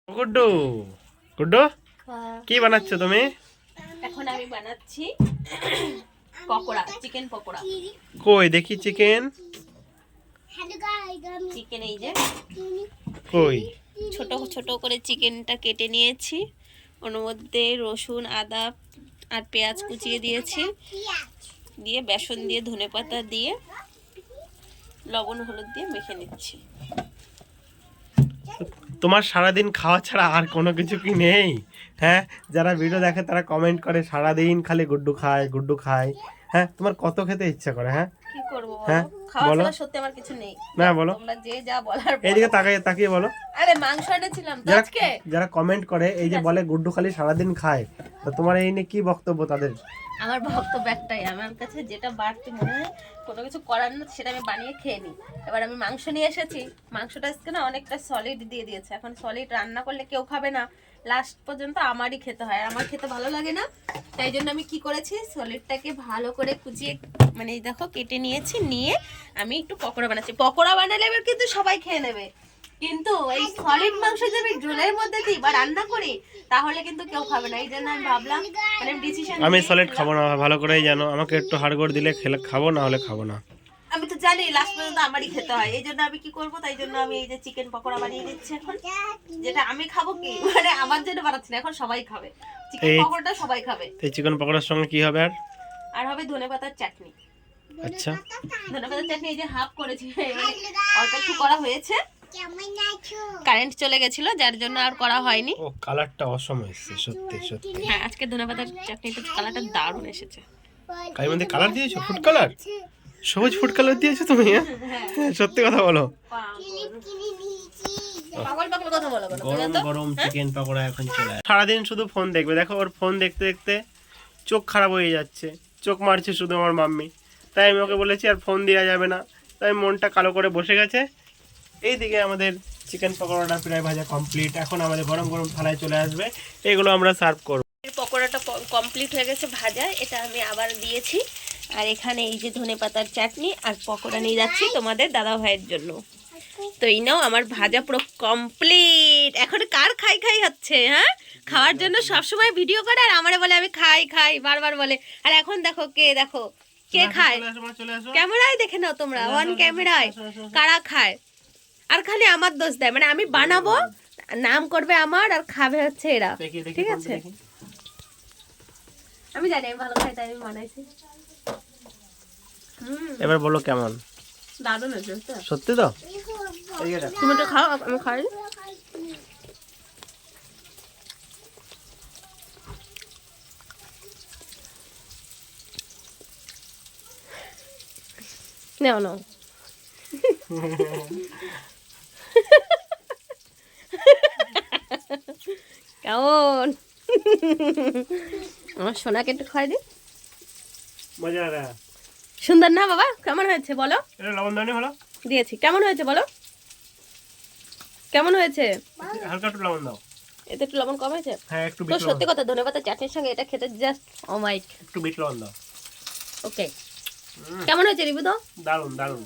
গুড্ডু গুড্ডু কি বানাচ্ছ তুমি? এখন আমি বানাচ্ছি পকোড়া, চিকেন পকোড়া। কই দেখি চিকেন। চিকেন এই যে কই ছোট ছোট করে চিকেনটা কেটে নিয়েছি, ওর মধ্যে রসুন আদা আর পেঁয়াজ কুচিয়ে দিয়েছি, দিয়ে বেসন দিয়ে ধনেপাতা দিয়ে লবণ হলুদ দিয়ে মেখে নিচ্ছি। তোমার সারাদিন খাওয়া ছাড়া আর কোনো কিছু কি নেই? হ্যাঁ, যারা ভিডিও দেখে তারা কমেন্ট করে সারাদিন খালি গুড্ডু খায়। হ্যাঁ, তোমার কত খেতে ইচ্ছা করে? হ্যাঁ কি করব বলো, হ্যাঁ, খাওয়া বলো। ছাড়া সত্যি আমার কিছু নেই। না বলো, তোমরা যে যা বলার বলো। এইদিকে তাকিয়ে বলো। আরে মাংস এনেছিলাম তো আজকে। যারা কমেন্ট করে এই যে বলে গুড্ডু খালি সারাদিন খায়, তো তোমার এই নিয়ে কি বক্তব্য তাদের? আমার বক্তব্য একটাই, আমার কাছে যেটা বাড়তি মনে হয় কোনো কিছু করার না সেটা আমি বানিয়ে খেয়ে নিই। এবার আমি মাংস নিয়ে এসেছি, মাংসটা আজকে না অনেকটা সলিড দিয়ে দিয়েছে, এখন সলিড রান্না করলে কেউ খাবে না, লাস্ট পর্যন্ত আমারই খেতে হয়, আর আমার খেতে ভালো লাগে না। তাই জন্য আমি কি করেছি, সলিডটাকে ভালো করে কুচিয়ে মানে এই দেখো কেটে নিয়েছি, নিয়ে আমি একটু পকোড়া বানাচ্ছি। পকোড়া বানালে এবার কিন্তু সবাই খেয়ে নেবে, কিন্তু এই সলিড মাংস যদি আমি ঝোলের মধ্যে দিই বা রান্না করি তাহলে কিন্তু কেউ খাবে না। এই জন্য আমি ভাবলাম, মানে ডিসিশন, আমি সলিড খাবো না, ভালো করেই জানো। আমাকে একটু হাড়গোড় দিলে খেলে খাবো, না হলে খাবো না। আমি তো জানি লাস্ট পর্যন্ত আমারই খেতে হয়, এই জন্য আমি কি করবো, তাই জন্য আমি এই যে চিকেন পকোড়া বানিয়ে দিচ্ছি এখন, যেটা আমি খাবো, কি মানে আমার জন্য বানাচ্ছি না, এখন সবাই খাবে চিকেন পকোড়াটা, সবাই খাবে। এই চিকেন পকোড়ার সঙ্গে কি হবে? আর হবে ধনেপাতার চাটনি। আচ্ছা, ধনেপাতার চাটনি এই যে হাফ করেছি, মানে অল্প একটু করা হয়েছে, কারেন্ট চলে গেছিল যার জন্য আর করা হয়নি। ও কালারটা অসম এসেছে, সত্যি। হ্যাঁ, আজকে ধনেপাতার চাটনিতে কালারটা দারুণ এসেছে। কাই মধ্যে কালার দিয়েছো? ফুড কালার, সবুজ ফুড কালার দিয়েছো তুমি? হ্যাঁ, সত্যি কথা বলো। পাগল পাগল কথা বলো কেন? গরম গরম চিকেন পকোড়া এখন চলে আসে। সারাদিন শুধু ফোন দেখবে, দেখো ওর ফোন দেখতে দেখতে চোখ খারাপ হয়ে যাচ্ছে, চোখ মারছে শুধু আমার মাম্মি। তাই আমি ওকে বলেছি আর ফোন দেওয়া যাবে না, তাই মনটা কালো করে বসে গেছে। এইদিকে আমাদের চিকেন পকোড়াটা প্রায় ভাজা কমপ্লিট, এখন আমাদের গরম গরম থালায় চলে আসবে, এগুলো আমরা সার্ভ করব। পকোড়াটা কমপ্লিট হয়ে গেছে ভাজা, এটা আমি আবার দিয়েছি, আর এখানে এই যে ধনেপাতার চাটনি আর পকোড়া নিয়ে যাচ্ছি তোমাদের দাদা ভাইয়ের জন্য। তো এই নাও আমার ভাজা পুরো কমপ্লিট। এখন কার খাই খাই হচ্ছে? হ্যাঁ, খাওয়ার জন্য সবসময় ভিডিও করে আর আমারে বলে আমি খাই বারবার বলে, আর এখন দেখো কে খায়, ক্যামেরায় দেখে নাও তোমরা, অন ক্যামেরায় কারা খায়, আর খালি আমার দোষ দেয়, মানে আমি বানাবো, নাম করবে আমার, আর খাবে হচ্ছে এরা। ঠিক আছে, আমি জানি আমি ভালো খাই, তাই আমি বানাইছি। এবার বলো কেমন? দারুণ হয়েছে তো, সত্যি তো? তুমি তো খাও, আমি খাই। নাও কেমন? আমার সোনাকে একটু খাই দি, মজা না? সুন্দর না বাবা? কেমন হয়েছে বলো? এটা লবণ দাও নি, হলো দিয়েছি, কেমন হয়েছে বলো, কেমন হয়েছে? হালকা একটু লবণ দাও। এতে একটু লবণ কম হয়েছে? হ্যাঁ, একটু তো বিট সত্যি লবণ, কথা, ধনেপাতার চাটনির সঙ্গে এটা খেতে জাস্ট ও মাই। একটু বিট লবণ দাও। ওকে, কেমন হয়েছে রিভু দাও? দারুণ।